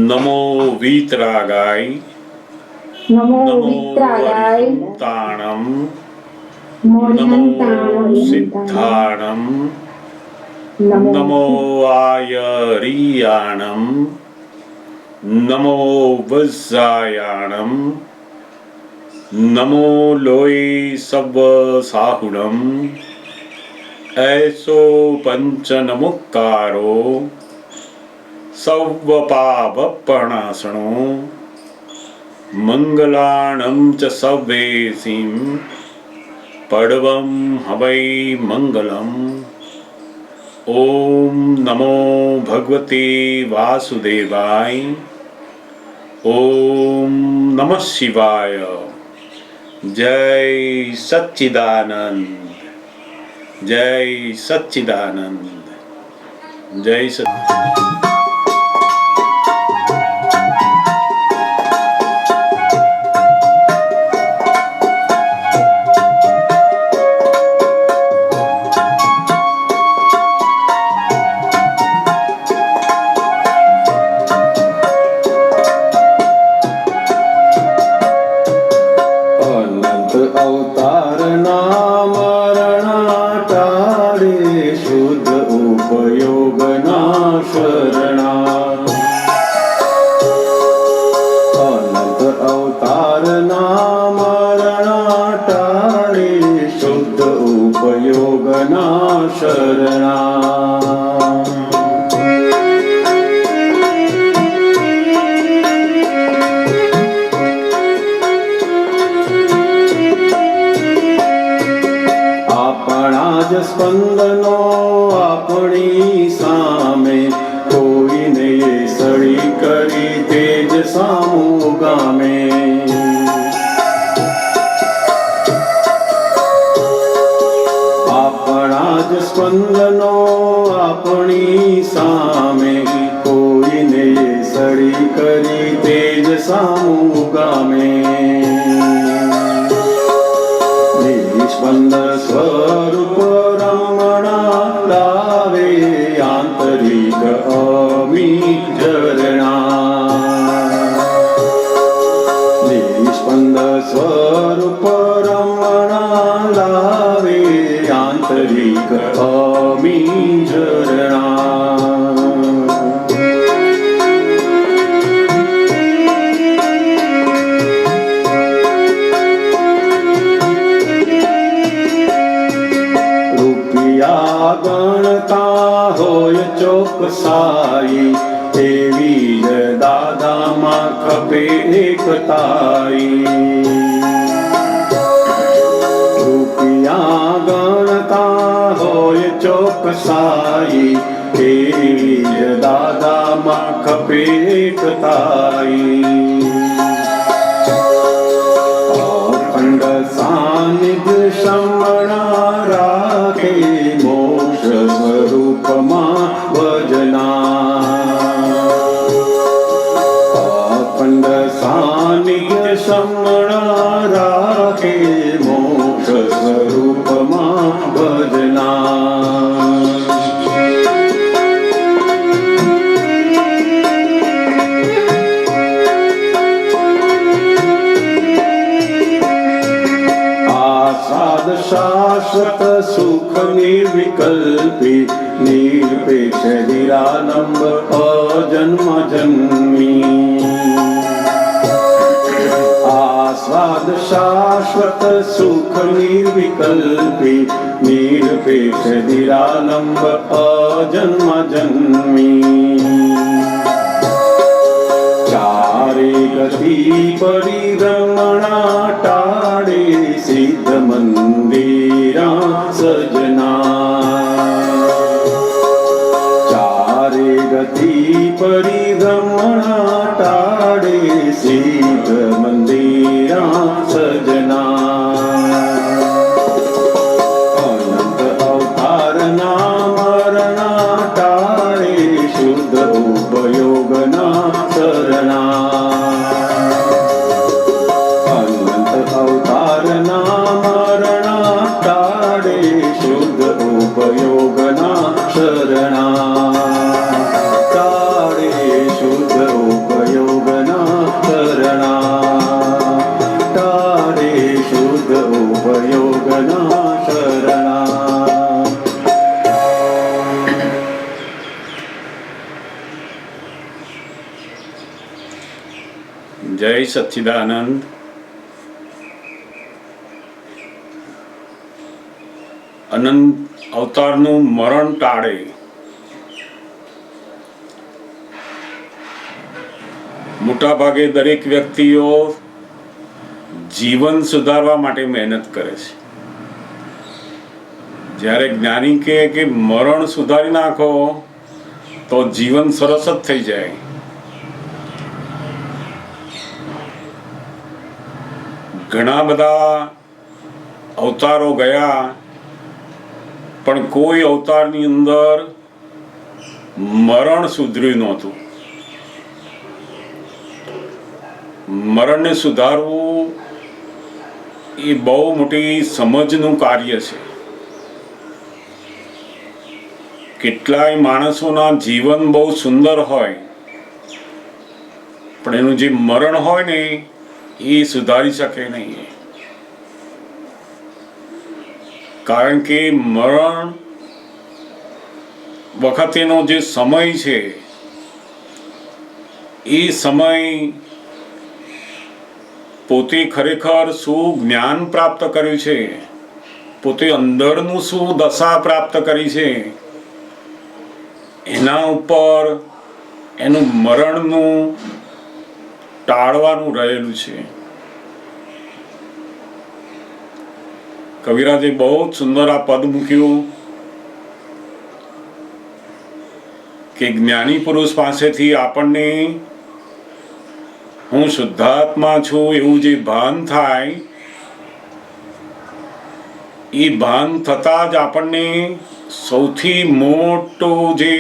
नमो वीतरागाय नमो नमो वित्रागाय अरिहंताणं नमो मोरिहंताणं सिद्धाणं नमो नमो आयरियाणं नमो वज्रायाणं नमो लोये सव्वसाहुणं ऐसो पंचनमुक्कारो सव्वपापप्रणाशनो मंगलाणं च सव्वेसिं पडवं हवै मंगलम्। ओम नमो भगवते वासुदेवाय। ओम नमः शिवाय। जय सच्चिदानंद, जय सच्चिदानंद, जय सच्चिदानंद। अवतार नाम टाळे शुद्ध उपयोग ना शरणा। अनंत अवतार नाम टाळे शुद्ध उपयोग ना शरणा। સ્પંદનો આપણી સામે કોઈને સળી કરી તેજ સામું ગામે। આપણા જ સ્પંદનો આપણી સામે કોઈને સળી કરી તેજ સામું ગામે। નિસ્પંદ સ્વરૂપ રમણા લાવે આંતરિક અમી ઝરણા। નિસ્પંદ સ્વરૂપ રમણા લાવે આંતરિક અમી ઝરણા। ગણતા હોય ચોકસાઈ એવી જ દાદામાં ખપે એકતાઈ। રૂપિયા ગણતા હોય ચોકસાઈ એવી જ દાદામાં ખપે એકતાઈ। અખંડ સાનિધ્ય શમણા રાખે મોક્ષ સ્વરૂપમાં ભજના। અખંડ સાનિધ્ય શમણા રાખે મોક્ષ સ્વરૂપમાં ભજના। શાશ્વત સુખ નિર્વિકલ્પી નિરપેક્ષ નિરાલંબ અજન્મ જન્મી। આસ્વાદ શાશ્વત સુખ નિર્વિકલ્પી નિરપેક્ષ નિરાલંબ અજન્મ જન્મી। ચારે ગતિ પરિરમણા ટાળે સિદ્ધ મંદિરા સજના। ચારે ગતિ પરિરમણા ટાળે સિદ્ધ મંદિરા સજના। અનંત અવતાર ના મરણા ટાળે શુદ્ધ ઉપયોગના શરણા। અનંત અવતાર ના મરણા ટાળે શુદ્ધ ઉપયોગના શરણા। જય સચ્ચિદાનંદ. અનંત અવતારનું મરણ ટાળે. મોટા ભાગે દરેક વ્યક્તિઓ જીવન સુધારવા માટે મહેનત કરે છે. જ્યારે જ્ઞાની કહે કે મરણ સુધારી નાખો તો જીવન સરસ જ થઈ જાય. ઘણા બધા અવતારો ગયા પણ કોઈ અવતારની અંદર મરણ સુધર્યું નહોતું. મરણને સુધારવું એ બહુ મોટી સમજનું કાર્ય છે. કેટલાય માણસોના જીવન બહુ સુંદર હોય પણ એનું જે મરણ હોય ને એ સુધારી શકે નહીં. કારણ કે મરણ વખતેનો જે સમય છે એ સમય પોતે ખરેખર શું જ્ઞાન પ્રાપ્ત કર્યું છે, પોતે અંદરનું શું દશા પ્રાપ્ત કરી છે, એના ઉપર એનું મરણનું ટાળવાનું રહેલું છે. કવિરાજે બહુ જ સુંદર આ પદ મૂક્યું કે જ્ઞાની પુરુષ પાસેથી આપણને હું શુદ્ધાત્મા છું એવું જે ભાન થાય, એ ભાન થતાં જ આપણને સૌથી મોટું જે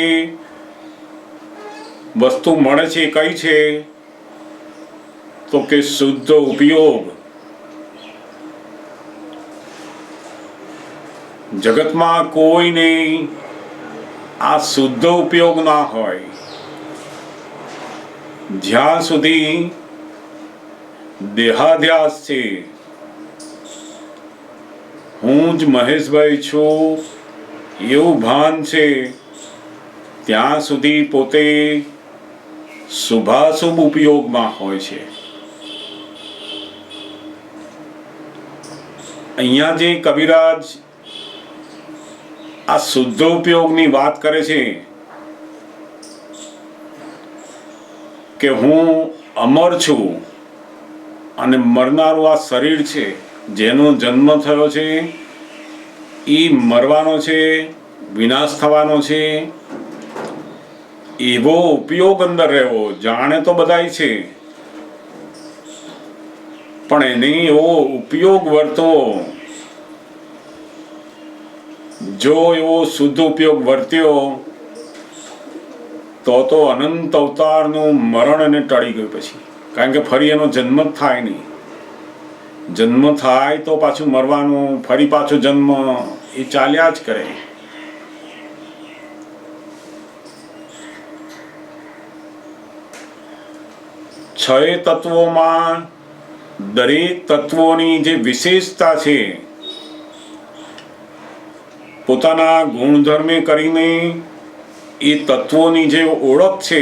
વસ્તુ મળે છે એ કઈ છે તો કે શુદ્ધ ઉપયોગ. જગતમાં કોઈને આ શુદ્ધ ઉપયોગ ના હોય જ્યાં સુધી દેહાધ્યાસ છે, હું જ મહેશભાઈ છું એવું ભાન છે, ત્યાં સુધી પોતે શુભાશુભ ઉપયોગમાં હોય છે. અહીંયા જે કવિરાજ આ શુદ્ધ ઉપયોગની વાત કરે છે કે હું અમર છું અને મરનારું આ શરીર છે, જેનો જન્મ થયો છે એ મરવાનો છે, વિનાશ થવાનો છે, એવો ઉપયોગ અંદર રહેવો. જાણે તો બધાય છે પણ એને એવો ઉપયોગ વર્તવો. જો એવો શુદ્ધ ઉપયોગ વર્ત્યો તો અનંત અવતારનું મરણ એને ટળી ગયું પછી. કારણ કે ફરી એનો જન્મ જ થાય નહીં. જન્મ થાય તો પાછું મરવાનું, ફરી પાછો જન્મ, એ ચાલ્યા જ કરે. છ તત્વોમાં દરેક તત્વોની જે વિશેષતા છે પોતાના ગુણધર્મે કરીને એ તત્વોની જે ઓળખ છે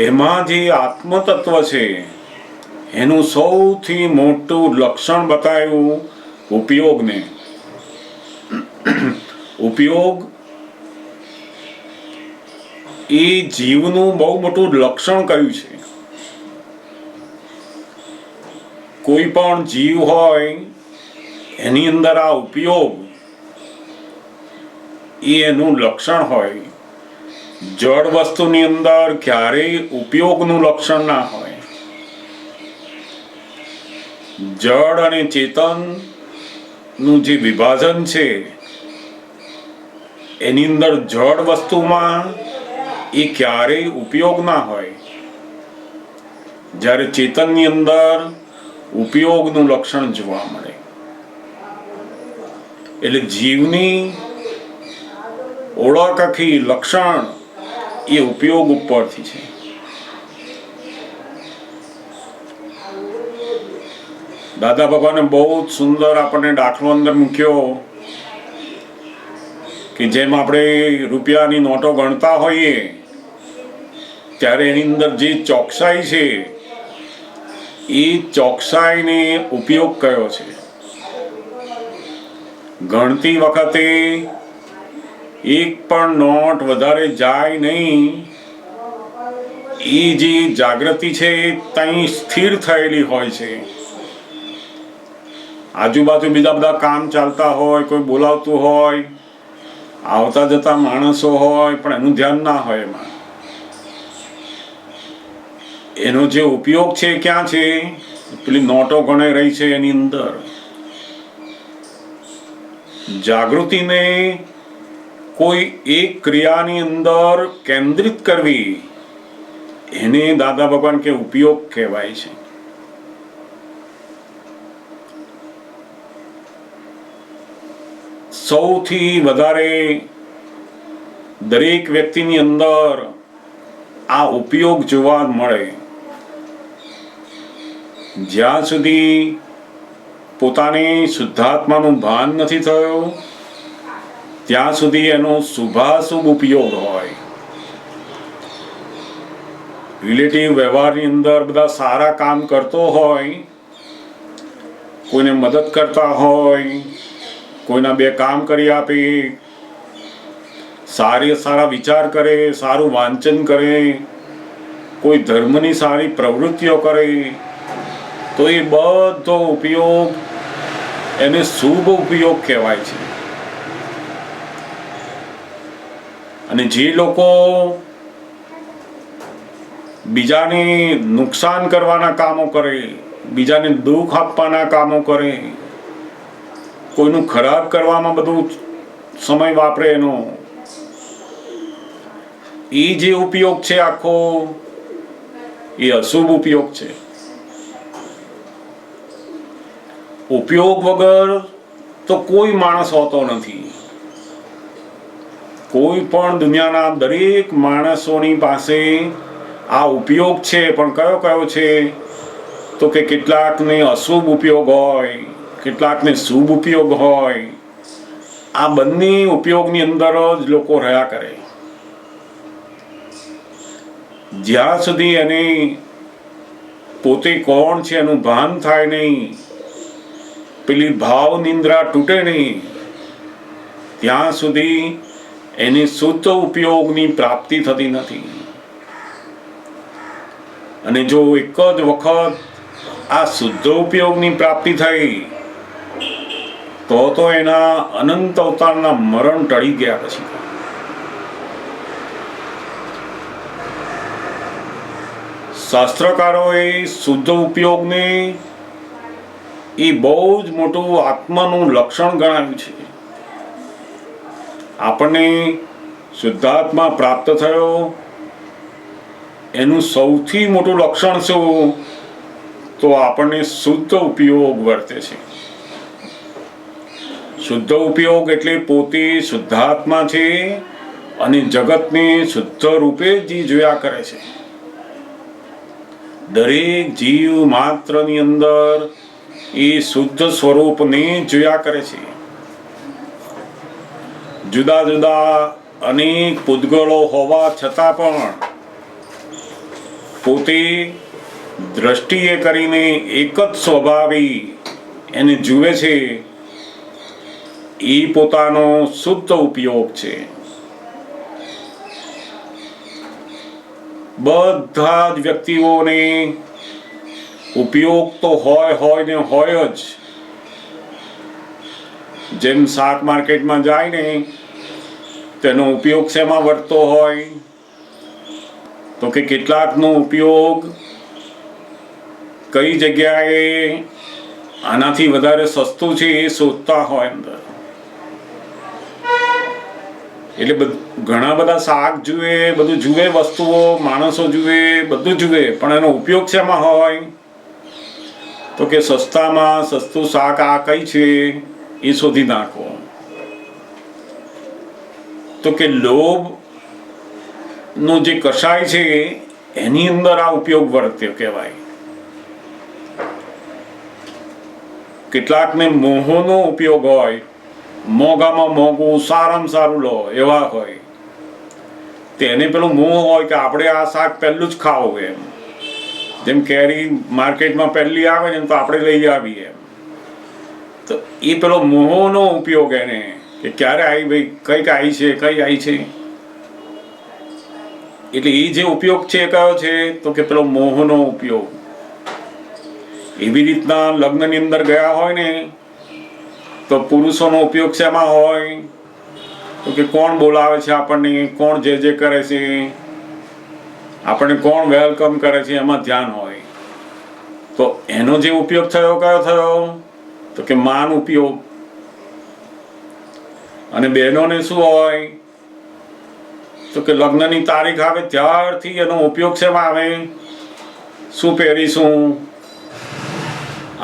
એમાં જે આત્મતત્વ છે એનું સૌથી મોટું લક્ષણ બતાવ્યું ઉપયોગને. ઉપયોગ એ જીવનું બહુ મોટું લક્ષણ કર્યું છે. કોઈ પણ જીવ હોય એની અંદર આ ઉપયોગ એ એનું લક્ષણ હોય. જળ વસ્તુની અંદર ક્યારેય ઉપયોગનું લક્ષણ ના હોય. જળ અને ચેતન નું જે વિભાજન છે એની અંદર જળ વસ્તુમાં એ ક્યારેય ઉપયોગ ના હોય, જ્યારે ચેતનની અંદર ઉપયોગનું લક્ષણ જોવા મળે. એટલે જીવની ઓળખ આખી લક્ષણ એ ઉપયોગ ઉપરથી છે. દાદા બાબાને બહુ જ સુંદર આપણને દાખલો અંદર મૂક્યો કે જેમ આપણે રૂપિયાની નોટો ગણતા હોઈએ ત્યારે એની અંદર જે ચોકસાઈ છે એ ચોકસાઈને ઉપયોગ કયો છે. ગણતી વખતે એક પણ નોટ વધારે જાય નહીં. એ જે જાગૃતિ છે ત્યાં સ્થિર થયેલી હોય છે. આજુબાજુ બીજા બધા કામ ચાલતા હોય, કોઈ બોલાવતું હોય, આવતા જતા માણસો હોય, પણ એનું ધ્યાન ના હોય. એમાં એનો જે ઉપયોગ છે ક્યાં છે? પેલી નોટો ગણાઈ રહી છે એની અંદર. જાગૃતિને કોઈ એક ક્રિયાની અંદર કેન્દ્રિત કરવી, એને દાદા ભગવાન કે ઉપયોગ કહેવાય છે. સૌથી વધારે દરેક વ્યક્તિની અંદર આ ઉપયોગ જોવા મળે. જ્યાં સુધી પોતાની શુદ્ધાત્માનું ભાન નથી થયું ત્યાં સુધી એનો શુભાશુભ ઉપયોગ હોય. રિલેટિવ વ્યવહારની અંદર બધા સારા કામ કરતો હોય, કોઈને મદદ કરતા હોય, કોઈના બે કામ કરી આપે, સારા વિચાર કરે, સારું વાંચન કરે, કોઈ ધર્મની સારી પ્રવૃત્તિઓ કરે, તો એ બધો ઉપયોગ એને શુભ ઉપયોગ કહેવાય છે. અને જે લોકો બીજાને નુકસાન કરવાના કામો કરે, બીજાને દુઃખ આપવાના કામો કરે, કોઈનું ખરાબ કરવામાં બધું સમય વાપરે, એનો એ જે ઉપયોગ છે આખો એ અશુભ ઉપયોગ છે. ઉપયોગ વગર તો કોઈ માણસ હોતો નથી. કોઈ પણ દુનિયાના દરેક માણસોની પાસે આ ઉપયોગ છે, પણ કયો છે? તો કે કેટલાકને અશુભ ઉપયોગ હોય, કેટલાકને શુભ ઉપયોગ હોય. આ બંને ઉપયોગની અંદર જ લોકો રહ્યા કરે. જ્યાં સુધી એને પોતે કોણ છે એનું ભાન થાય નહીં, પેલી ભાવ નિંદ્રા તૂટે નહીં, ત્યાં સુધી એની શુદ્ધ ઉપયોગની પ્રાપ્તિ થતી નથી. અને જો એક જ વખત આ શુદ્ધ ઉપયોગની પ્રાપ્તિ થઈ તો એના અનંત અવતારના મરણ ટળી ગયા. પછી શાસ્ત્રકારોએ શુદ્ધ ઉપયોગને એ બહુ જ મોટું આત્માનું લક્ષણ ગણાવ્યું છે. આપણને શુદ્ધાત્મા પ્રાપ્ત થયો એનું સૌથી મોટું લક્ષણ શું? તો આપણને શુદ્ધ ઉપયોગ વર્તે છે. શુદ્ધ ઉપયોગ એટલે પોતે શુદ્ધાત્મા છે અને જગતને શુદ્ધ રૂપે જ જોયા કરે છે. દરેક જીવ માત્રની અંદર એ શુદ્ધ સ્વરૂપને જોયા કરે છે. જુદા જુદા અનેક પૂતગળો હોવા છતાં પણ પોતે દ્રષ્ટિએ કરીને એક જ સ્વભાવી એને જુએ છે. એ પોતાનો શુદ્ધ ઉપયોગ છે. બધા જ વ્યક્તિઓને ઉપયોગ તો હોય ને હોય જ. જેમ શાક માર્કેટમાં જાય ને તેનો ઉપયોગ શેમાં વર્તતો હોય? તો કે કેટલાકનો ઉપયોગ કઈ જગ્યાએ આનાથી વધારે સસ્તું છે એ શોધતા હોય અંદર. એટલે ઘણા બધા શાક જુએ, બધું જુએ, વસ્તુઓ માણસો જુએ, બધું જુએ, પણ એનો ઉપયોગ શેમાં હોય? તો કે સસ્તામાં સસ્તું શાક આ કઈ છે એ શોધી નાખો. તો કે લોભ નો જે કષાય છે એની અંદર આ ઉપયોગ વર્ત્યો કહેવાય. કેટલાકને મોહનો ઉપયોગ હોય, મોંઘામાં મોંઘું, સારામાં સારું લો એવા હોય. તેને પેલું મોહ હોય કે આપણે આ શાક પહેલું જ ખાવું એમ. જેમ કેરી માર્કેટમાં પહેલી આવે ને તો આપણે લઈ આવીએ એમ. તો એ પેલો મોહનો ઉપયોગ એને કે ક્યારે આવી ભાઈ કઈક આવી છે કઈ આવી છે. એટલે એ જે ઉપયોગ છે એ કયો છે તો કે પેલો મોહનો ઉપયોગ. એવી રીતના લગ્નની અંદર ગયા હોય ને તો પુરુષોનો ઉપયોગ શેમાં હોય તો કે કોણ બોલાવે છે આપણને, કોણ જે કરે છે, આપણને કોણ વેલકમ કરે છે એમાં ધ્યાન હોય. તો એનો જે ઉપયોગ થયો કયો થયો તો કે માન ઉપયોગ. અને બહેનોને શું હોય તો કે લગ્નની તારીખ આવે ત્યારથી એનો ઉપયોગ શેમાં આવે, શું પહેરીશું,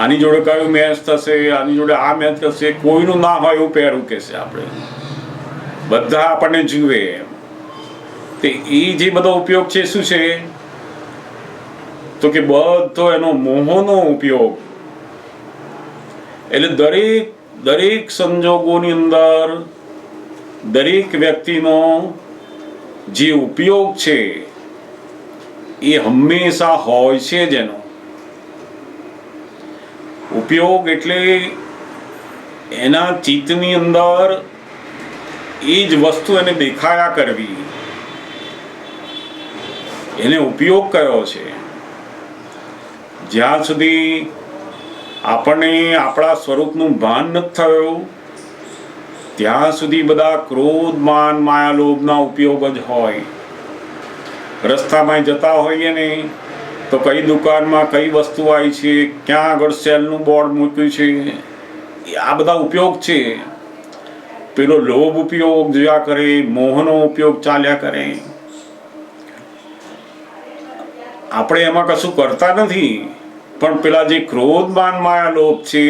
આની જોડે કયું મેચ થશે, આની જોડે આ મેચ થશે, કોઈનું ના હોય એવું પહેરવું કે છે આપણે, બધા આપણને જુએ. તે એ જે બધો ઉપયોગ છે શું છે તો કે બધો એનો મોહનો ઉપયોગ. એટલે દરેક સંજોગોની અંદર દરેક વ્યક્તિનો જે ઉપયોગ છે એ હંમેશા હોય છે જ. એનો ઉપયોગ એટલે એના ચિત્તની અંદર એ જ વસ્તુ એને દેખાયા કરવી, એને ઉપયોગ કયો છે. જ્યાં સુધી આપણને આપણા સ્વરૂપનું ભાન નથી થયું ત્યાં સુધી બધા ક્રોધ માન માયા લોભના ઉપયોગ જ હોય. રસ્તામાં જતા હોઈએ ને તો કઈ દુકાનમાં કઈ વસ્તુ આવી છે, ક્યાં આગળ સેલનું બોર્ડ મૂક્યું છે, આ બધા ઉપયોગ છે. પેલો લોભ ઉપયોગ જોયા કરે, મોહનો ઉપયોગ ચાલ્યા કરે. આપણે એમાં કશું કરતા નથી પણ પેલા જે ક્રોધ માન માયા લોભ છે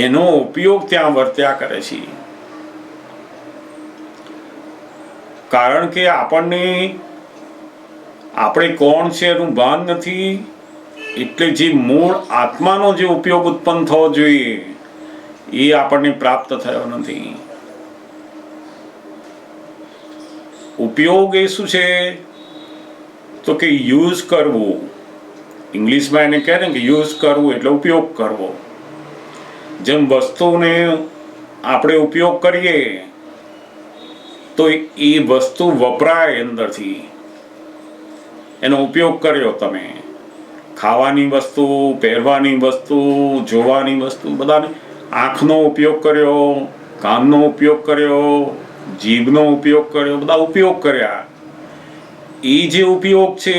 એનો ઉપયોગ ત્યાં વર્ત્યા કરે છે. કારણ કે આપણે કોણ છે એનું ભાન નથી. એટલે જે મૂળ આત્માનો જે ઉપયોગ ઉત્પન્ન થવો જોઈએ એ આપણને પ્રાપ્ત થયો નથી. ઉપયોગ એ શું છે તો કે યુઝ કરવું. ઇંગ્લિશમાં એને કહે ને કે યુઝ કરવું એટલે ઉપયોગ કરવો. જેમ વસ્તુને આપણે ઉપયોગ કરીએ તો એ વસ્તુ વપરાય અંદરથી, એનો ઉપયોગ કર્યો તમે. ખાવાની વસ્તુ, પહેરવાની વસ્તુ, જોવાની વસ્તુ, બધાને આંખનો ઉપયોગ કર્યો, કાનનો ઉપયોગ કર્યો, જીભનો ઉપયોગ કર્યો, બધા ઉપયોગ કર્યા. એ જે ઉપયોગ છે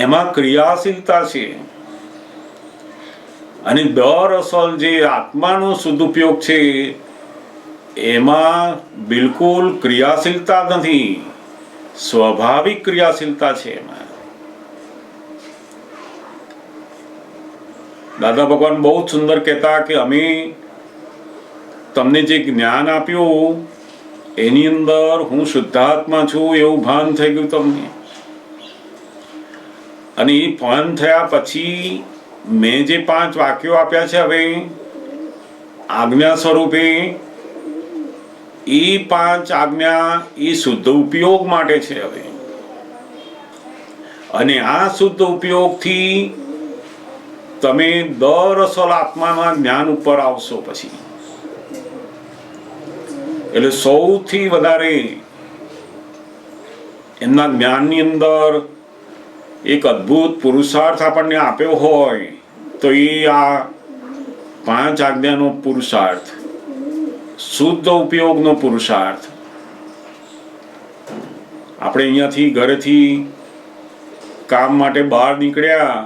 એમાં ક્રિયાશીલતા છે. અને દરઅસલ જે આત્માનો શુદ્ધ ઉપયોગ છે એમાં બિલકુલ ક્રિયાશીલતા નથી, સ્વાભાવિક ક્રિયાશીલતા છે એમાં. દાદા ભગવાન બહુ જ સુંદર કહેતા કે અમે તમને જે જ્ઞાન આપ્યું એની અંદર હું શુદ્ધાત્મા છું એવું ભાન થઈ ગયું તમને. અને એ ભાન થયા પછી મેં જે 5 વાક્યો આપ્યા છે હવે આજ્ઞા સ્વરૂપે, એ 5 આજ્ઞા એ શુદ્ધ ઉપયોગ માટે છે હવે. અને આ શુદ્ધ ઉપયોગથી તમે દરઅસલ આત્માના જ્ઞાન ઉપર આવશો પછી. એટલે સૌથી વધારે એમના જ્ઞાનની અંદર એક અદ્ભુત પુરુષાર્થ આપણને આપ્યો હોય તો એ આ 5 આજ્ઞાનો પુરુષાર્થ, શુદ્ધ ઉપયોગનો પુરુષાર્થ. આપણે અહીંયાથી ઘરેથી કામ માટે બહાર નીકળ્યા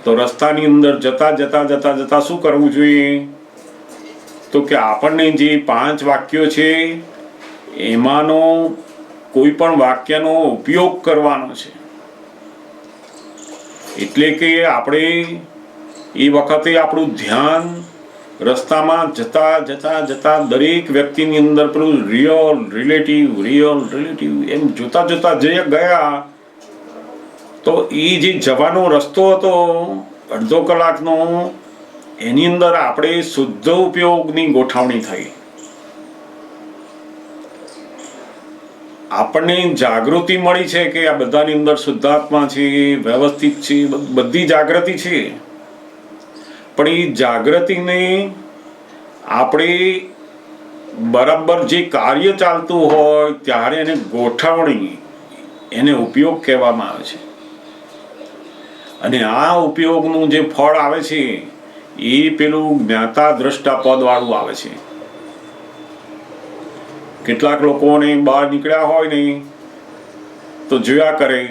તો રસ્તાની અંદર જતા શું કરવું જોઈએ તો કે આપણને જે 5 વાક્યો છે એમાંનો કોઈ પણ વાક્યનો ઉપયોગ કરવાનો છે. એટલે કે આપણે એ વખતે આપણું ધ્યાન રસ્તામાં જતા દરેક વ્યક્તિની અંદર પેલું રિયલ રિલેટિવ એમ જોતા જે ગયા તો એ જે જવાનો રસ્તો હતો અડધો કલાકનો, એની અંદર આપણે શુદ્ધ ઉપયોગની ગોઠવણી થઈ. આપણને જાગૃતિ મળી છે કે આ બધાની અંદર શુદ્ધાત્મા છે, વ્યવસ્થિત છે, બધી જાગૃતિ છે. પણ એ જાગૃતિને આપણે બરાબર જે કાર્ય ચાલતું હોય ત્યારે એને ગોઠવણી, એને ઉપયોગ કહેવામાં આવે છે. અને આ ઉપયોગનું જે ફળ આવે છે એ પેલું જ્ઞાતા દ્રષ્ટા પદ વાળું આવે છે. કેટલાક લોકોને બહાર નીકળ્યા હોય ને તો જોયા કરે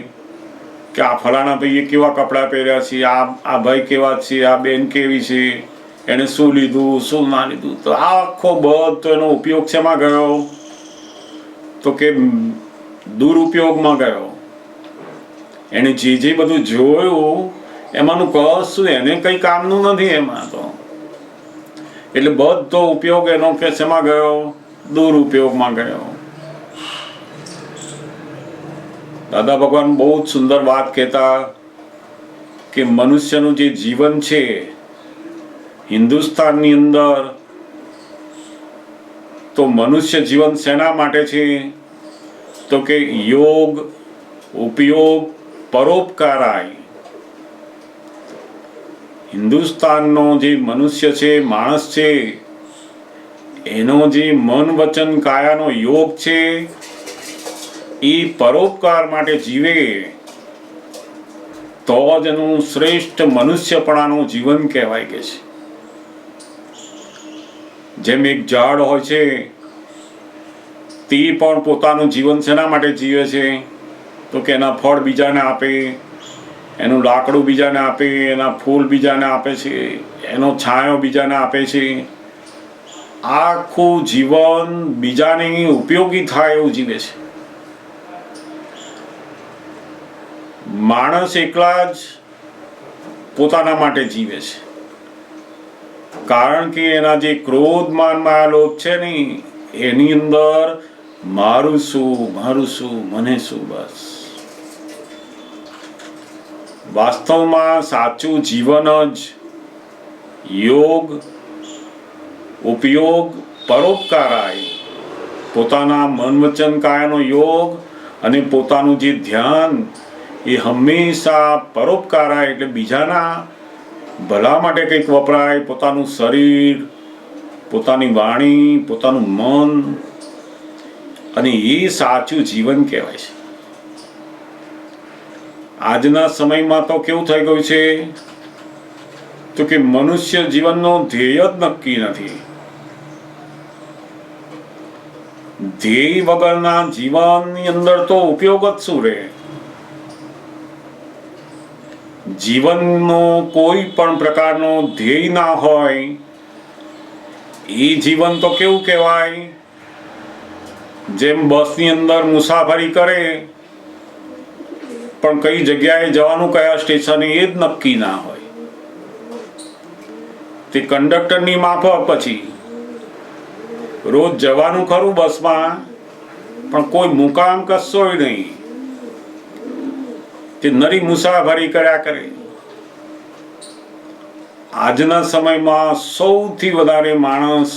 કે આ ફલાણા ભાઈએ કેવા કપડાં પહેર્યા છે, આ ભાઈ કેવા છે, આ બેન કેવી છે, એને શું લીધું શું ના લીધું. તો આ આખો બધો એનો ઉપયોગ શેમાં ગયો? તો કે દુરુપયોગમાં ગયો. એને જે બધું જોયું એમાંનું કશું એને કંઈ કામનું નથી એમાં તો. એટલે બધો ઉપયોગ એનો કે શેમાં ગયો? દુરુપયોગમાં ગયો. દાદા ભગવાન બહુ જ સુંદર વાત કહેતા કે મનુષ્યનું જે જીવન છે હિન્દુસ્તાનની અંદર, તો મનુષ્ય જીવન શેના માટે છે? તો કે યોગ, ઉપયોગ, પરોપકારાય. હિન્દુસ્તાનનો જે મનુષ્ય છે, માણસ છે, એનો જે મન વચન કાયાનો યોગ છે એ પરોપકાર માટે જીવે તો જ એનું શ્રેષ્ઠ મનુષ્યપણાનું જીવન કહેવાય કે છે. જેમ એક ઝાડ હોય છે તે પણ પોતાનું જીવન શેના માટે જીવે છે? તો કે એના ફળ બીજાને આપે, એનું લાકડું બીજાને આપે, એના ફૂલ બીજાને આપે છે, એનો છાંયો બીજાને આપે છે. આખું જીવન બીજાને ઉપયોગી થાય એવું જીવે છે. માણસ એકલા જ પોતાના માટે જીવે છે. કારણ કે એના જે ક્રોધ માન માયા લોભ છે ને એની અંદર મારું શું, મને શું, બસ. વાસ્તવમાં સાચું જીવન જ યોગ, ઉપયોગ, પરોપકારાય, પોતાના મન વચન કાયાનો યોગ અને પોતાનું જે ધ્યાન એ હંમેશા પરોપકારાય એટલે બીજાના ભલા માટે કંઈક વપરાય. પોતાનું શરીર, પોતાની વાણી, પોતાનું મન, અને એ સાચું જીવન કહેવાય છે. આજના સમયમાં તો કેવું થઈ ગયું છે તો કે મનુષ્ય જીવનનો ધ્યેય જ નક્કી નથી. ધ્યેય વગરના જીવનની અંદર તો ઉપયોગ જ શું રહે? જીવનનો કોઈ પણ પ્રકારનો ધ્યેય ના હોય એ જીવન તો કેવું કહેવાય? જેમ બસની અંદર મુસાફરી કરે પણ કઈ જગ્યાએ જવાનું, કયા સ્ટેશને એ જ નક્કી ના હોય. તે કંડક્ટરની માફક પછી રોજ જવાનું ખરું બસમાં, પણ કોઈ મુકામ કશોય નહીં. તે નરી મુસાફરી કર્યા કરે. આજના સમયમાં સૌથી વધારે માણસ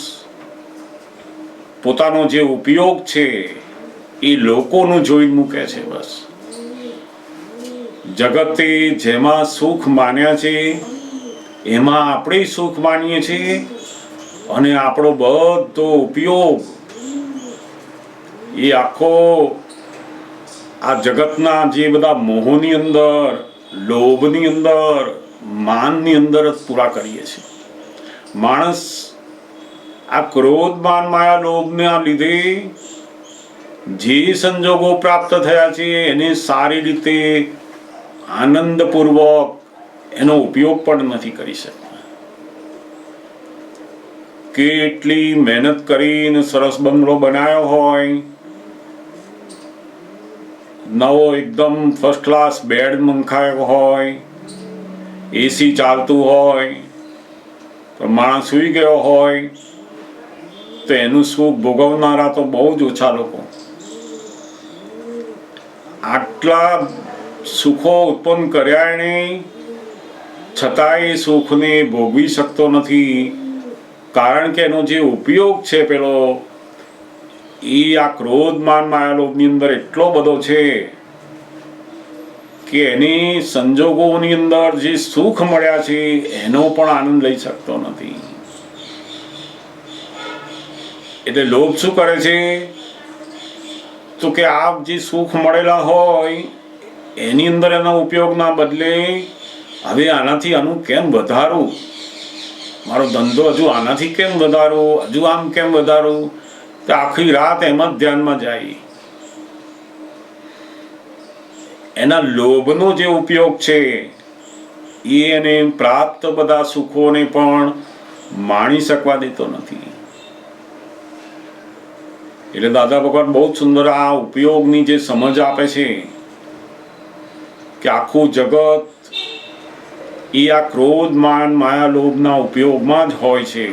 પોતાનો જે ઉપયોગ છે એ લોકોનું જોઈ મૂકે છે. બસ જગતે જેમાં સુખ માન્યા છે એમાં આપણે સુખ માનીએ છીએ, અને આપણો બધો ઉપયોગ એ આખો આ જગતના જે બધા મોહની અંદર, લોભની અંદર, માનની અંદર જ પૂરા કરીએ છીએ. માણસ આ ક્રોધ માન માયા લોભના લીધે જે સંજોગો પ્રાપ્ત થયા છે એને સારી રીતે આનંદપૂર્વક એનો ઉપયોગ પણ નથી કરી શકતા. કેટલી મહેનત કરીને સરસ બંગલો બનાવ્યો હોય, નવો એકદમ ફર્સ્ટ ક્લાસ બેડ મંખાયો હોય, એસી ચાલતું હોય, પણ માણસ સૂઈ ગયો હોય તો એનું સુખ ભોગવનારા તો બહુ જ ઓછા લોકો. આટલા સુખો ઉત્પન્ન કર્યા એને છતાંય સુખને ભોગવી શકતો નથી, કારણ કે એનો જે ઉપયોગ છે પેલો એ આ ક્રોધ માન માયા લોભની અંદર એટલો બધો છે કે એની સંજોગોની અંદર જે સુખ મળ્યા છે એનો પણ આનંદ લઈ શકતો નથી. એટલે લોભ શું કરે છે તો કે આ જે સુખ મળેલા હોય એની અંદર એનો ઉપયોગના બદલે હવે આનાથી આનું કેમ વધારું, મારો ધંધો હજુ આનાથી કેમ વધારું, હજુ આમ કેમ વધારું, તો આખી રાત એમ જ ધ્યાનમાં જાય. એના લોભનો જે ઉપયોગ છે એ એને પ્રાપ્ત બધા સુખોને પણ માણી શકવા દેતો નથી. એટલે દાદા ભગવાન બહુ સુંદર આ ઉપયોગની જે સમજ આપે છે કે આખું જગત એ આ ક્રોધ માન માયા લોભના ઉપયોગમાં જ હોય છે.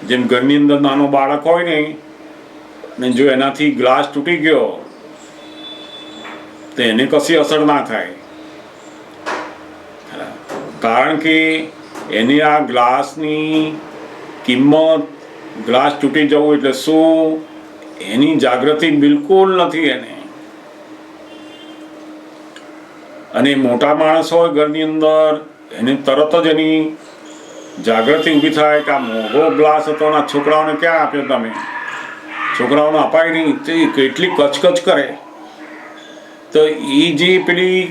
જેમ ઘરની અંદર નાનો બાળક હોય ને જો એનાથી ગ્લાસ તૂટી ગયો તો એને કશી અસર ના થાય, કારણ કે એને આ ગ્લાસની કિંમત, ગ્લાસ તૂટી જવું એટલે શું, એની જાગૃતિ બિલકુલ નથી એને. અને મોટા માણસ હોય ઘરની અંદર એને તરત જ એની જાગૃતિ ઊભી થાય કે આ મોંઘો ગ્લાસ હતો ને આ છોકરાઓને ક્યાં આપ્યો તમે, છોકરાઓને અપાય નહીં, તો એ કેટલી કચકચ કરે. તો એ જે પેલી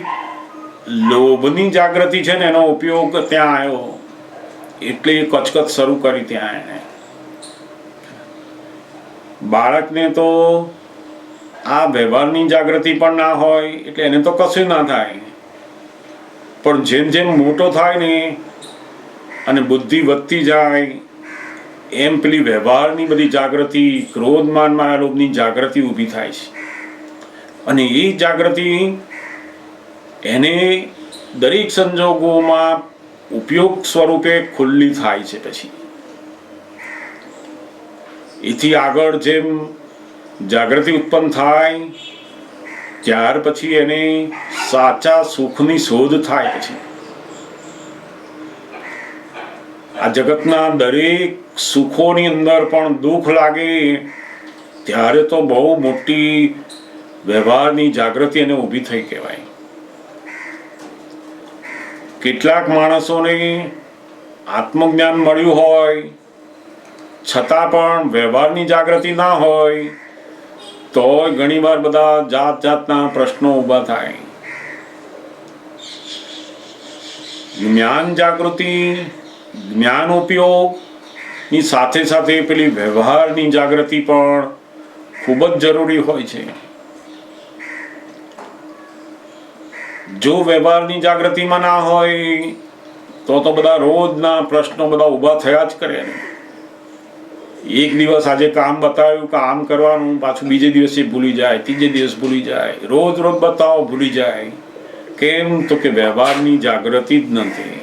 લોભની જાગૃતિ છે ને એનો ઉપયોગ ત્યાં આવ્યો એટલે એ કચકચ શરૂ કરી ત્યાં એને. બાળકને તો આ વ્યવહારની જાગૃતિ પણ ના હોય એટલે એને તો કશું ના થાય, પણ જેમ જેમ મોટો થાય ને અને બુદ્ધિ વધતી જાય એમ પેલી વ્યવહારની બધી જાગૃતિ, ક્રોધ માન માયા લોભની જાગૃતિ ઊભી થાય છે. અને એ જાગૃતિ એને દરેક સંજોગોમાં ઉપયોગ સ્વરૂપે ખુલ્લી થાય છે. પછી એથી આગળ જેમ જાગૃતિ ઉત્પન્ન થાય ત્યાર પછી એને સાચા સુખની શોધ થાય. પછી આ જગતના દરેક સુખોની અંદર પણ દુઃખ લાગે ત્યારે તો બહુ મોટી વ્યવહારની જાગૃતિ એને ઊભી થઈ કહેવાય. કેટલાક માણસોને આત્મજ્ઞાન મળ્યું હોય છતાં પણ વ્યવહારની જાગૃતિ ના હોય તો ઘણીવાર બધા જાત જાતના પ્રશ્નો ઊભા થાય. જ્ઞાન જાગૃતિ, જ્ઞાન ઉપયોગની સાથે સાથે પેલી વ્યવહારની જાગૃતિ પણ ખૂબ જ જરૂરી હોય છે. જો વ્યવહારની જાગૃતિમાં ના હોય તો બધા રોજના પ્રશ્નો બધા ઊભા થયા જ કરે. એક દિવસ આજે કામ બતાવ્યું કે આમ કરવાનું, પાછું બીજે દિવસે ભૂલી જાય, ત્રીજે દિવસ ભૂલી જાય, રોજ રોજ બતાવો ભૂલી જાય. કેમ તો કે વ્યવહારની જાગૃતિ જ નથી.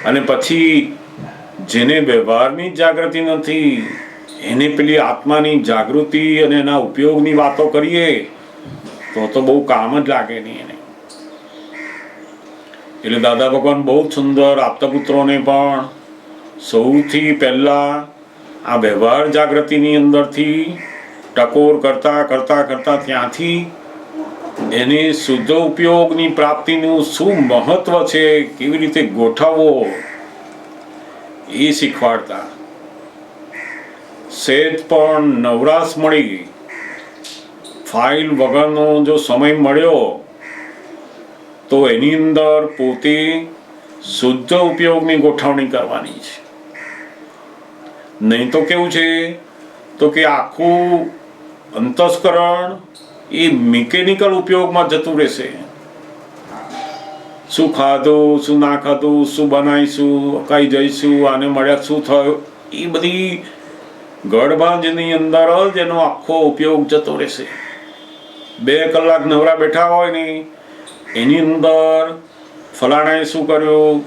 અને પછી જેને વ્યવહારની જાગૃતિ નથી એને પેલી આત્માની જાગૃતિ અને એના ઉપયોગની વાતો કરીએ તો બહુ કામ જ લાગે નહીં એને. એટલે દાદા ભગવાન બહુ સુંદર આપતા પુત્રોને પણ સૌથી પહેલા આ વ્યવહાર જાગૃતિની અંદરથી ટકોર કરતા કરતા કરતા ત્યાંથી એને શુદ્ધ ઉપયોગની પ્રાપ્તિનું શું મહત્વ છે, કેવી રીતે ગોઠવવો એ શીખવાડતા. સેજ પણ નવરાશ મળી, ફાઇલ વગરનો જો સમય મળ્યો તો એની અંદર પોતે શુદ્ધ ઉપયોગની ગોઠવણી કરવાની છે. નહીં તો કેવું છે તો કે આખું અંતસ્કરણ એ મિકેનિકલ ઉપયોગમાં જતું રહેશે. શું ખાધું, શું ના ખાધું, શું બનાવીશું, કઈ જઈશું, આને મળ્યા શું થયું, એ બધી ગડબાજની અંદર જ એનો આખો ઉપયોગ જતો રહેશે. 2 કલાક નવરા બેઠા હોય ને એની અંદર ફલાણાએ શું કર્યું,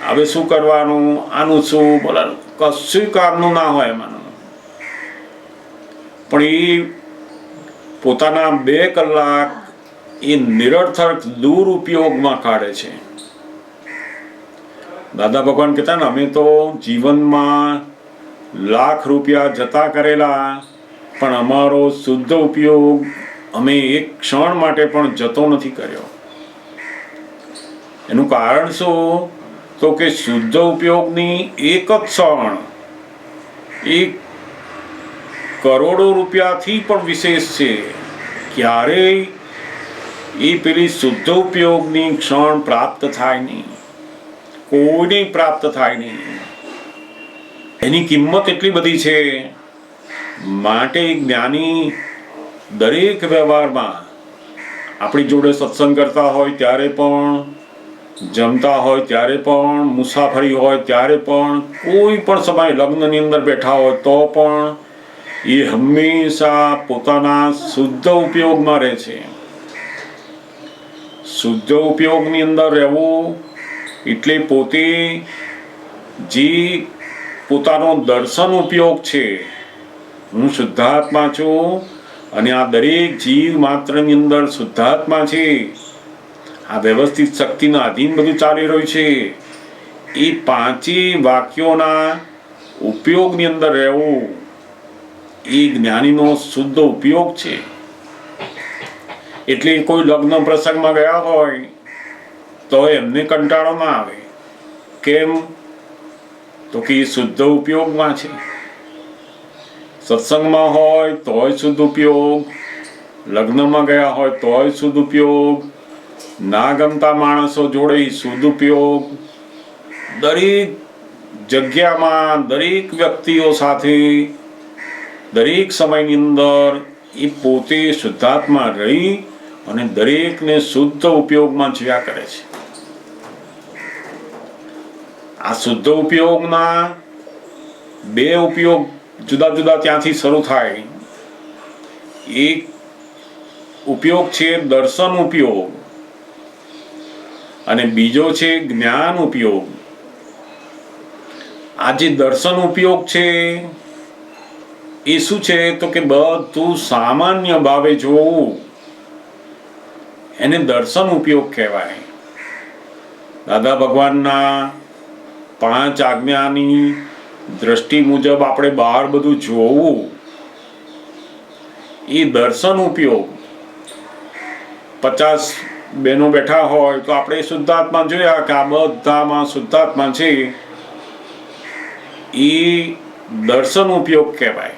હવે શું કરવાનું, આનું શું બોલાનું, કશું કામનું ના હોય એમાંનું. પણ એ પોતાના 2 કલાક એ નિરર્થક દુરુપયોગમાં કાઢે છે. દાદા ભગવાન કહેતા ને અમે તો જીવનમાં લાખ રૂપિયા જતા કરેલા, પણ અમારો શુદ્ધ ઉપયોગ અમે એક ક્ષણ માટે પણ જતો નથી કર્યો. એનું કારણ શું? તો કે શુદ્ધ ઉપયોગની એક જ ક્ષણ એ કરોડો રૂપિયાથી પણ વિશેષ છે. ક્યારેય એ પેલી શુદ્ધ ઉપયોગની ક્ષણ પ્રાપ્ત થાય નહીં, કોઈને પ્રાપ્ત થાય નહીં. એની કિંમત એટલી બધી છે. માટે જ્ઞાની દરેક વ્યવહારમાં આપણી જોડે સત્સંગ કરતા હોય ત્યારે પણ, જમતા હોય ત્યારે પણ, મુસાફરી હોય ત્યારે પણ, કોઈ પણ સમયે લગ્નની અંદર બેઠા હોય તો પણ એ હંમેશા પોતાના શુદ્ધ ઉપયોગમાં રહે છે. શુદ્ધ ઉપયોગની અંદર રહેવું એટલે પોતે જે પોતાનો દર્શન ઉપયોગ છે, હું શુદ્ધાત્મા છું અને આ દરેક જીવ માત્રની અંદર શુદ્ધાત્મા છે, આ વ્યવસ્થિત શક્તિના અધીન બધું ચાલી રહ્યું છે, એ પાંચેય વાક્યોના ઉપયોગની અંદર રહેવું એ જ્ઞાનીનો શુદ્ધ ઉપયોગ છે. એટલે કોઈ લગ્ન પ્રસંગમાં ગયા હોય તો એમને કંટાળો ના આવે. કેમ? તો કે એ શુદ્ધ ઉપયોગમાં છે. સત્સંગમાં હોય તોય શુદ્ધ ઉપયોગ, લગ્નમાં ગયા હોય તોય શુદ્ધ ઉપયોગ, ના ગમતા માણસો જોડે શુદ્ધ ઉપયોગ, દરેક જગ્યામાં દરેક વ્યક્તિઓ સાથે દરેક સમયની અંદર એ પોતે શુદ્ધાત્મા રહી અને દરેકને શુદ્ધ ઉપયોગમાં જીવ્યા કરે છે. આ શુદ્ધ ઉપયોગના બે ઉપયોગ જુદા જુદા ત્યાંથી શરૂ થાય. એક ઉપયોગ છે દર્શન ઉપયોગ અને બીજો છે જ્ઞાન ઉપયોગ. આ જે દર્શન ઉપયોગ છે એ શું છે? તો કે બધું સામાન્ય ભાવે જોવું, એને દર્શન ઉપયોગ કહેવાય. દાદા ભગવાનના 5 આજ્ઞાની દ્રષ્ટિ મુજબ આપણે બહાર બધું જોવું, એ દર્શન ઉપયોગ. 50 બહેનો બેઠા હોય તો આપણે શુદ્ધાત્મા જોયા કે આ બધામાં શુદ્ધાત્મા છે, એ દર્શન ઉપયોગ કહેવાય.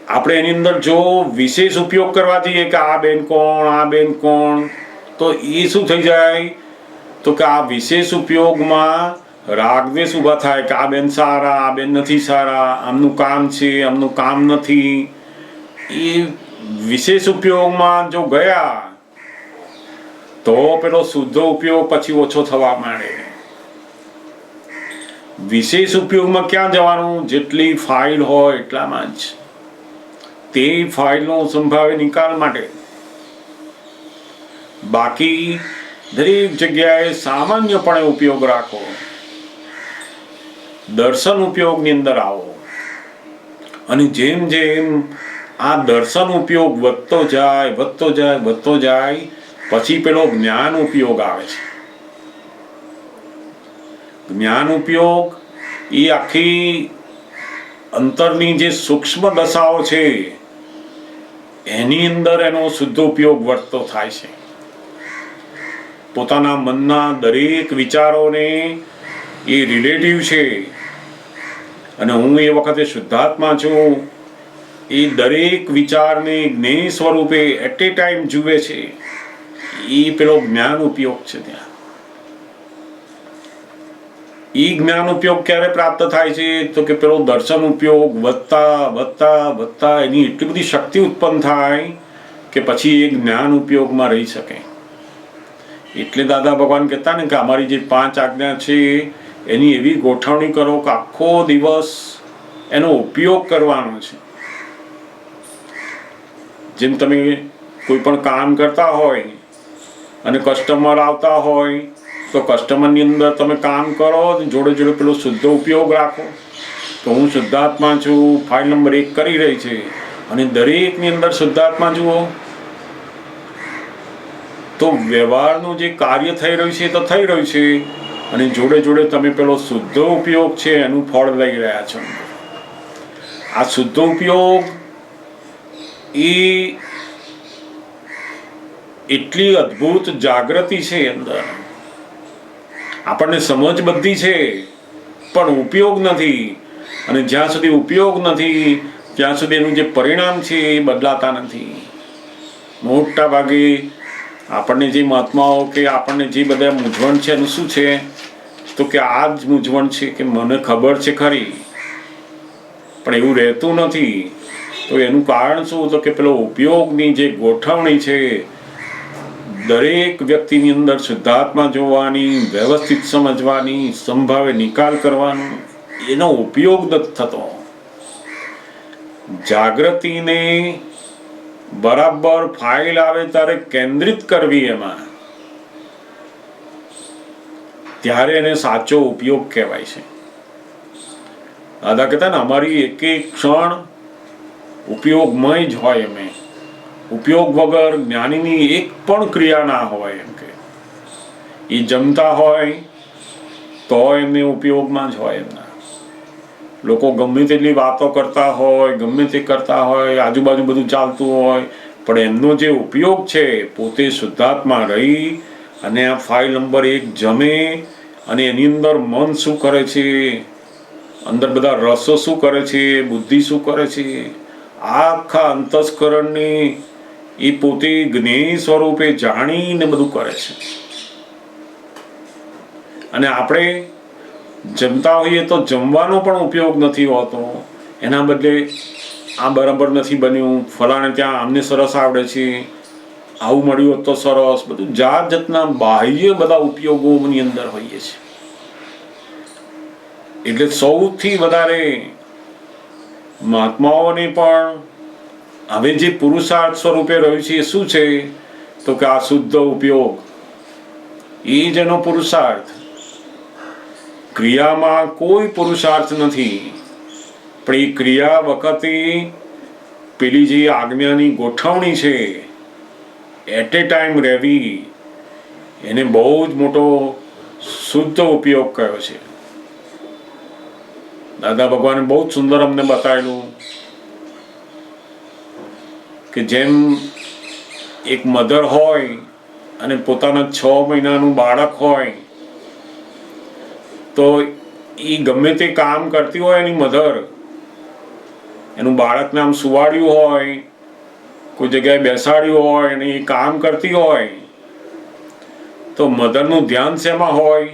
આપણે એની અંદર જો વિશેષ ઉપયોગ કરવા જઈએ કે આ બેન કોણ, આ બેન કોણ, તો એ શું થઈ જાય? તો કે આ વિશેષ ઉપયોગમાં રાગદ્વેષ ઊભા થાય કે આ બેન સારા, આ બેન નથી સારા, આમનું કામ છે, આમનું કામ નથી. એ વિશેષ ઉપયોગમાં જો ગયા તો પેલો શુદ્ધ ઉપયોગ પછી ઓછો થવા માંડે. વિશેષ ઉપયોગમાં ક્યાં જવાનું? જેટલી ફાઇલ હોય એટલામાં જ, તે ફાઇલનો સંભાવે નિકાલ માટે. બાકી દરેક જગ્યાએ સામાન્યપણે ઉપયોગ રાખો, દર્શન ઉપયોગની અંદર આવો. અને જેમ જેમ આ દર્શન ઉપયોગ વધતો જાય વધતો જાય વધતો જાય પછી પેલો જ્ઞાન ઉપયોગ આવે છે. જ્ઞાન ઉપયોગ એ આખી અંતરની જે સૂક્ષ્મ દશાઓ છે એની અંદર એનો શુદ્ધ ઉપયોગ વધતો થાય છે. પોતાના મનના દરેક વિચારોને એ રિલેટિવ છે અને હું એ વખતે શુદ્ધાત્મા છું, એ દરેક વિચારને જ્ઞેય સ્વરૂપે એટ એ ટાઈમ જુએ છે. એ પેલો જ્ઞાન ઉપયોગ છે. ત્યાં એ જ્ઞાન ઉપયોગ ક્યારે પ્રાપ્ત થાય છે? તો કે પેલો દર્શન ઉપયોગ વધતા વધતા વધતા એની એટલી બધી શક્તિ ઉત્પન્ન થાય કે પછી એ જ્ઞાન ઉપયોગમાં રહી શકે. એટલે દાદા ભગવાન કહેતા ને કે અમારી જે 5 આજ્ઞા છે એની એવી ગોઠવણી કરો કે આખો દિવસ એનો ઉપયોગ કરવાનો છે. જેમ તમે કોઈ પણ કામ કરતા હોય અને કસ્ટમર આવતા હોય તો કસ્ટમરની અંદર તમે કામ કરો, જોડે જોડે પેલો શુદ્ધ ઉપયોગ રાખો. તો હું શુદ્ધાત્મા છું, ફાઇલ નંબર 1 કરી રહી છે અને દરેકની અંદર શુદ્ધાત્મા જુઓ. તો વ્યવહારનું જે કાર્ય થઈ રહ્યું છે તો થઈ રહ્યું છે, અને જોડે જોડે તમે પેલો શુદ્ધ ઉપયોગ છે એનું ફળ લઈ રહ્યા છો. આ શુદ્ધ ઉપયોગ એ એટલી અદ્ભુત જાગૃતિ છે અંદર. આપણને સમજ બધી છે પણ ઉપયોગ નથી, અને જ્યાં સુધી ઉપયોગ નથી ત્યાં સુધી એનું જે પરિણામ છે એ બદલાતા નથી. મોટા ભાગે આપણને જે મહાત્માઓ કે આપણને જે બધા મૂંઝવણ છે એનું શું છે, તો કે આ જ મૂંઝવણ છે કે મને ખબર છે ખરી પણ એવું રહેતું નથી. તો એનું કારણ શું, તો કે પેલો ઉપયોગની જે ગોઠવણી છે દરેક વ્યક્તિની અંદર શુદ્ધાત્મા જોવાની, વ્યવસ્થિત સમજવાની, સંભાવે નિકાલ કરવાનો, એનો ઉપયોગ નથી થતો. જાગૃતિને બરાબર ફાઇલ આવે ત્યારે કેન્દ્રિત કરવી એમાં, ત્યારે એને સાચો ઉપયોગ કહેવાય છે. દાદા કહેતા ને અમારી એક એક ક્ષણ ઉપયોગમય જ હોય. એમ ઉપયોગ વગર જ્ઞાનીની એક પણ ક્રિયા ના હોય. એમ કે એ જમતા હોય તો એમને ઉપયોગમાં જ હોય. એમના લોકો ગમે તેટલી વાતો કરતા હોય, ગમે તે કરતા હોય, આજુબાજુ બધું ચાલતું હોય, પણ એમનો જે ઉપયોગ છે પોતે શુદ્ધાત્મા રહી અને આ ફાઇલ નંબર 1 જમે, અને એની અંદર મન શું કરે છે, અંદર બધા રસો શું કરે છે, બુદ્ધિ શું કરે છે, આખા અંતસ્કરણની એ પોતે જ્ઞેય સ્વરૂપે જાણીને બધું કરે છે. અને આપણે જમતા હોઈએ તો જમવાનો પણ ઉપયોગ નથી હોતો. એના બદલે આ બરાબર નથી બન્યું, ફલાણે ત્યાં આમને સરસ આવડે છે, આવું મળ્યું હોત તો સરસ, બધું જાત જાતના બાહ્ય બધા ઉપયોગોની અંદર હોઈએ છે. એટલે સૌથી વધારે મહાત્માઓને પણ હવે જે પુરુષાર્થ સ્વરૂપે રહ્યું છે એ શું છે, તો કે આ શુદ્ધ ઉપયોગ એ જ એનો પુરુષાર્થ. ક્રિયામાં કોઈ પુરુષાર્થ નથી, પણ એ ક્રિયા વખતે પેલી જે આજ્ઞાની ગોઠવણી છે એટ એ ટાઈમ રહેવી, એને બહુ જ મોટો શુદ્ધ ઉપયોગ કયો છે. દાદા ભગવાને બહુ જ સુંદર અમને બતાવેલું કે જેમ એક મધર હોય અને પોતાના 6 મહિનાનું બાળક હોય, તો એ ગમે તે કામ કરતી હોય એની મધર, એનું બાળકને આમ સુવાડ્યું હોય, કોઈ જગ્યાએ બેસાડ્યું હોય અને એ કામ કરતી હોય, તો મધરનું ધ્યાન શેમાં હોય,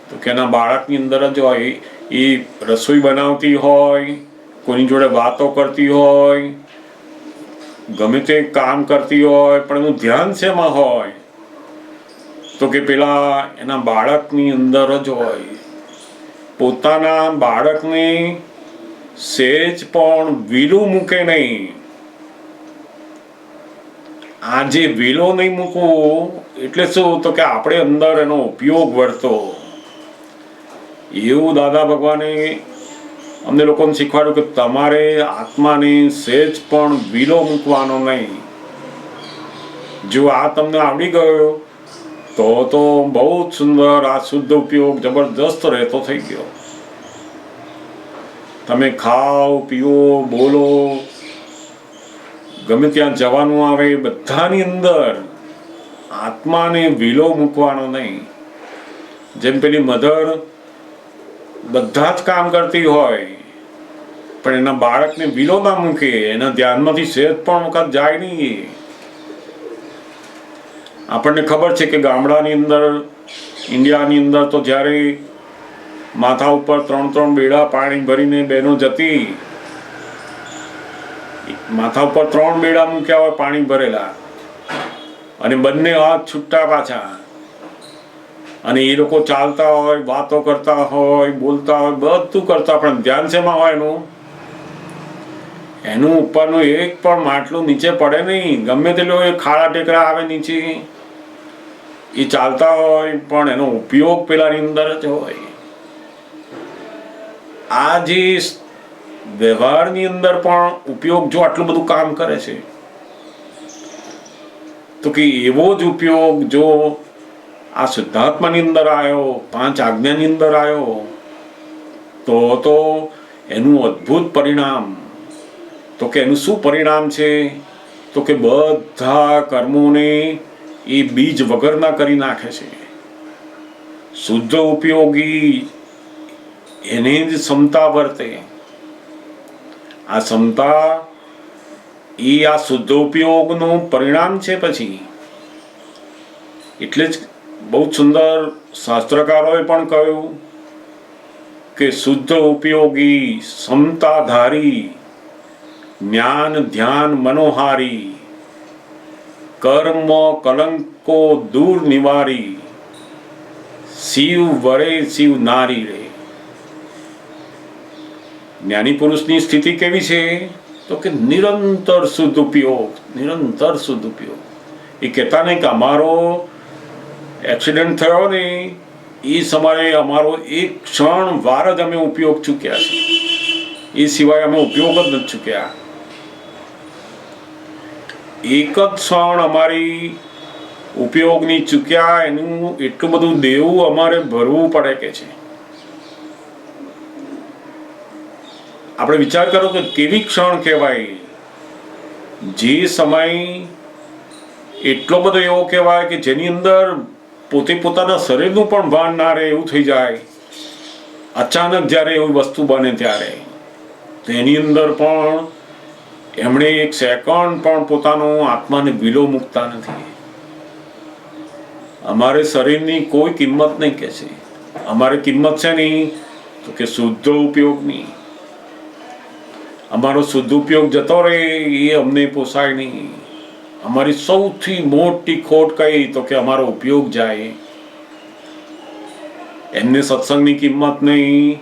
તો કે એના બાળકની અંદર જ હોય. એ રસોઈ બનાવતી હોય, કોઈની જોડે વાતો કરતી હોય, ગમે તે કામ કરતી હોય, પણ એનું ધ્યાન શેમાં હોય, તો કે પેલા એના બાળકની અંદર જ હોય. પોતાના બાળકને સહેજ પણ વીલું મૂકે નહીં. આ જે વીલો નહીં મૂકવું એટલે શું, તો કે આપણે અંદર એનો ઉપયોગ વર્તો. એવું દાદા ભગવાને અમને લોકોને શીખવાડ્યું કે તમારે આત્માને સહેજ પણ વીલો મૂકવાનો નહીં. જો આ તમને આવડી ગયો તો બહુ જ સુંદર આ શુદ્ધ ઉપયોગ જબરદસ્ત રહેતો થઈ ગયો. તમે ખાઓ, પીવો, બોલો, ગમે ત્યાં જવાનું આવે, બધાની અંદર આત્માને વીલો મૂકવાનો નહીં. જેમ પેલી મધર બધા જ કામ કરતી હોય પણ એના બાળકને વીલો ના મૂકે, એના ધ્યાનમાંથી સહેજ પણ વખત જાય નહીં. આપણને ખબર છે કે ગામડાની અંદર, ઇન્ડિયાની અંદર તો જ્યારે માથા ઉપર 3 બેડા પાણી ભરીને બહેનો જતી, માથા ઉપર 3 બેડા મૂક્યા હોય પાણી ભરેલા, અને બંને હાથ છૂટા પાછા, અને એ લોકો ચાલતા હોય, વાતો કરતા હોય, બોલતા હોય, બધું કરતા, પણ ધ્યાન શેમાં હોય એનું ઉપરનું એક પણ માટલું નીચે પડે નહીં. ગમે તે લોકો ખાડા ટેકરા આવે નીચે, એ ચાલતા હોય પણ એનો ઉપયોગ પેલાની અંદર જ હોય. આ જે વ્યવહારની અંદર પણ ઉપયોગ જો આટલું બધું કામ કરે છે, તો કે એવો જ ઉપયોગ જો આ શુદ્ધાત્માની અંદર આવ્યો, 5 આજ્ઞાની અંદર આવ્યો, તો એનું અદ્ભુત પરિણામ, તો કે એનું શું પરિણામ છે? તો કે બધા કર્મોને એ બીજ વગરના કરી નાખે છે. શુદ્ધ ઉપયોગી એને જ ક્ષમતા વર્તે. આ ક્ષમતા એ આ શુદ્ધ ઉપયોગનું પરિણામ છે. પછી એટલે જ બહુ સુંદર શાસ્ત્રકારોએ પણ કહ્યું કે શુદ્ધ ઉપયોગી ક્ષમતાધારી જ્ઞાન ધ્યાન મનોહારી કર્મ કલંકો દૂર નિવારી શિવ વરે શિવ નારી રે. જ્ઞાની પુરુષની સ્થિતિ કેવી છે? તો કે નિરંતર શુદ્ધ ઉપયોગ, નિરંતર શુદ્ધ ઉપયોગ. એ કહેતા નહીં કે અમારો એક્સિડન્ટ થયો ને એ સમયે અમારો એક ક્ષણ વાર જ અમે ઉપયોગ ચૂક્યા છે, એ સિવાય અમે ઉપયોગ જ નથી ચૂક્યા. એક જ ક્ષણ અમારી ઉપયોગની ચૂક્યા, એનું એટલું બધું દેવું અમારે ભરવું પડે કે છે. આપણે વિચાર કરો કે કેવી ક્ષણ કહેવાય, જે સમય એટલો બધો એવો કહેવાય કે જેની અંદર પોતે પોતાના શરીરનું પણ ભાન ના રહે એવું થઈ જાય. અચાનક જ્યારે એવી વસ્તુ બને ત્યારે તો એની અંદર પણ એમણે એક સેકન્ડ પણ પોતાનો આત્માને વિલો મૂકતા નથી. અમારે શરીરની કોઈ કિંમત નહીં કે છે. અમારે કિંમત છે નહીં તો કે શુદ્ધ ઉપયોગની. અમારો શુદ્ધ ઉપયોગ જતો રહે એ અમને પોસાય નહીં. અમારી સૌથી મોટી ખોટ કઈ? તો કે અમારો ઉપયોગ જાય. એમને સત્સંગની કિંમત નહીં,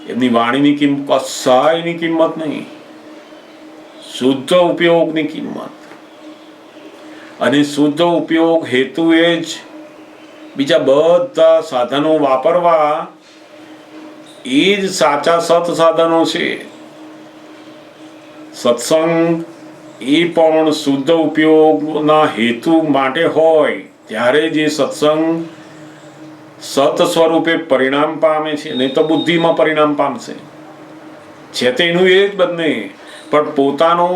એમની વાણીની કિંમત, કશાયની કિંમત નહીં, શુદ્ધ ઉપયોગની કિંમત. અને શુદ્ધ ઉપયોગ હેતુ એ જ બીજા બધા સાધનો વાપરવા એ જ સાચા સત સાધનો છે. સત્સંગ એ પણ શુદ્ધ ઉપયોગના હેતુ માટે હોય ત્યારે જે સત્સંગ સત સ્વરૂપે પરિણામ પામે છે, નહીં તો બુદ્ધિમાં પરિણામ પામશે. છે તો એનું એ જ બંને, પણ પોતાનો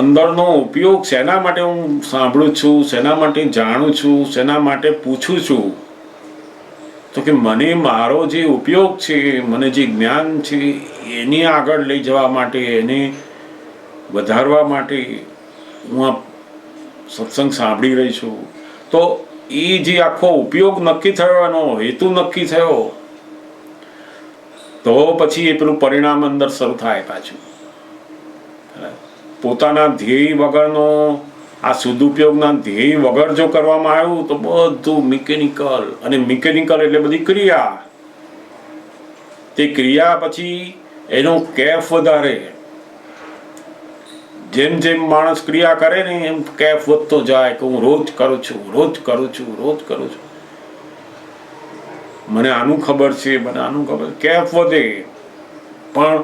અંદરનો ઉપયોગ શેના માટે હું સાંભળું છું, શેના માટે જાણું છું, શેના માટે પૂછું છું? તો કે મને મારો જે ઉપયોગ છે, મને જે જ્ઞાન છે એને આગળ લઈ જવા માટે, એને વધારવા માટે હું આ સત્સંગ સાંભળી રહી છું. તો એ જે આખો ઉપયોગ નક્કી થયો, એનો હેતુ નક્કી થયો, તો પછી એ પેલું પરિણામ અંદર શરૂ થાય પાછું. પોતાના ધ્યેય વગરનો આ શુદ્ધ ઉપયોગના ધ્યેય વગર જો કરવામાં આવ્યું તો બધું મિકેનિકલ. અને મિકેનિકલ એટલે બધી ક્રિયા. તે ક્રિયા પછી એનો કેફ વધારે. જેમ જેમ માણસ ક્રિયા કરે ને એમ કેફ વધતો જાય કે હું રોજ કરું છું, રોજ કરું છું, રોજ કરું છું, મને આનું ખબર છે, મને આનું ખબર. કેફ વધે, પણ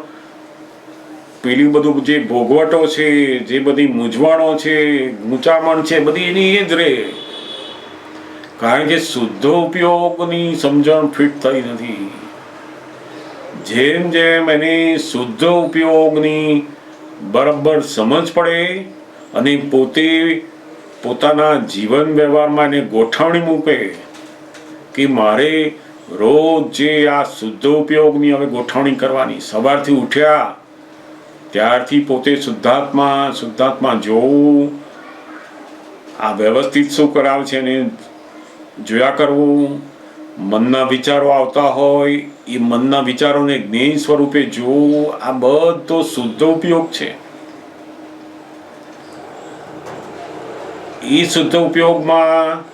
પેલી બધું જે ભોગવટો છે, જે બધી મૂંઝવણો છે, મૂંચામણ છે, બધી એની એ જ રહે. કારણ કે શુદ્ધ ઉપયોગની સમજણ ફિટ થઈ નથી. જેમ જેમ એની શુદ્ધ ઉપયોગની બરાબર સમજ પડે અને પોતે પોતાના જીવન વ્યવહારમાં એને ગોઠવણી મૂકે કે મારે રોજ જે આ શુદ્ધ ઉપયોગની હવે ગોઠવણી કરવાની. સવારથી ઉઠ્યા ત્યારથી પોતે શુદ્ધાત્મા જોવું, આ વ્યવસ્થિત શું કરાવે છે એને જોયા કરવું. મનના વિચારો આવતા હોય એ મનના વિચારોને જ્ઞેય સ્વરૂપે જોવું. આ બધો શુદ્ધ ઉપયોગ છે. એ શુદ્ધ ઉપયોગમાં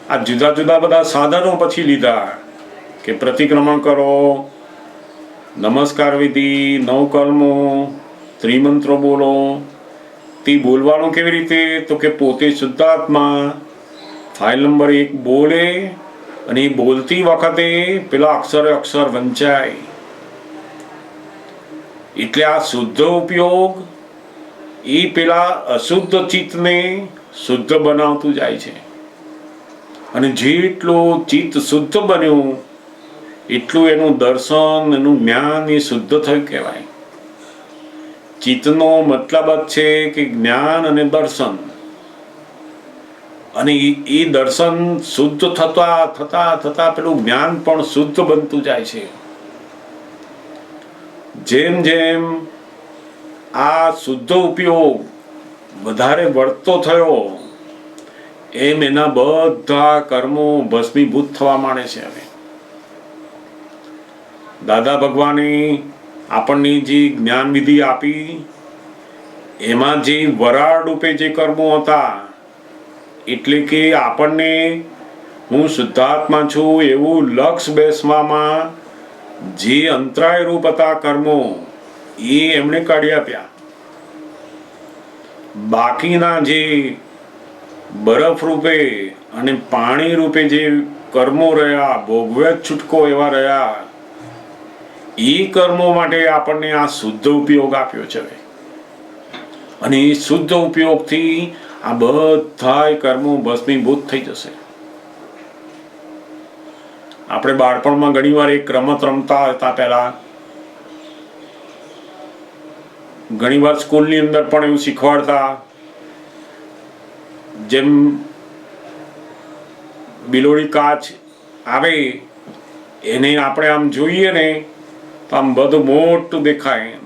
આ જુદા જુદા બધા સાધનો પછી લીધા કે પ્રતિક્રમણ કરો, નમસ્કાર વિધિ, નવકર્મો, ત્રિમંત્રો બોલો. તે બોલવાનું કેવી રીતે? તો કે પોતે શુદ્ધાત્મા ફાઇલ નંબર 1 બોલે અને એ બોલતી વખતે પેલા અક્ષર વંચાય. એટલે આ શુદ્ધ ઉપયોગ એ પેલા અશુદ્ધ ચિત્તને શુદ્ધ બનાવતું જાય છે. અને જેટલું ચિત્ત શુદ્ધ બન્યું એટલું એનું દર્શન, એનું જ્ઞાન એ શુદ્ધ થયું કહેવાય. ચિત્તનો મતલબ જ છે કે જ્ઞાન અને દર્શન. અને એ દર્શન શુદ્ધ થતા થતા થતા પેલું જ્ઞાન પણ શુદ્ધ બનતું જાય છે. જેમ જેમ આ શુદ્ધ ઉપયોગ વધારે વધતો થયો એમ એના બધા કર્મો ભસ્મીભૂત થવા માંડે છે. હવે દાદા ભગવાને આપણને જે જ્ઞાન વિધિ આપી એમાં જે વરાળ રૂપે જે કર્મો હતા, એટલે કે આપણને હું શુદ્ધાત્મા છું એવું લક્ષ બેસવામાં જે અંતરાય રૂપ હતા કર્મો એ એમણે કાઢી આપ્યા. બાકીના જે બરફ રૂપે અને પાણી રૂપે જે કર્મો રહ્યા, ભોગવે છૂટકો એવા રહ્યા, એ કર્મો માટે આપણને આ શુદ્ધ ઉપયોગ આપ્યો છે. અને એ શુદ્ધ ઉપયોગથી આ બધા કર્મો ભસ્મીભૂત થઈ જશે. આપણે બાળપણમાં ઘણીવાર એક રમત રમતા હતા. પહેલા ઘણીવાર સ્કૂલની અંદર પણ એવું શીખવાડતા, જેમ બિલોડી કાચ આવે એને આપણે આમ જોઈએ ને તો આમ બધું મોટું દેખાય.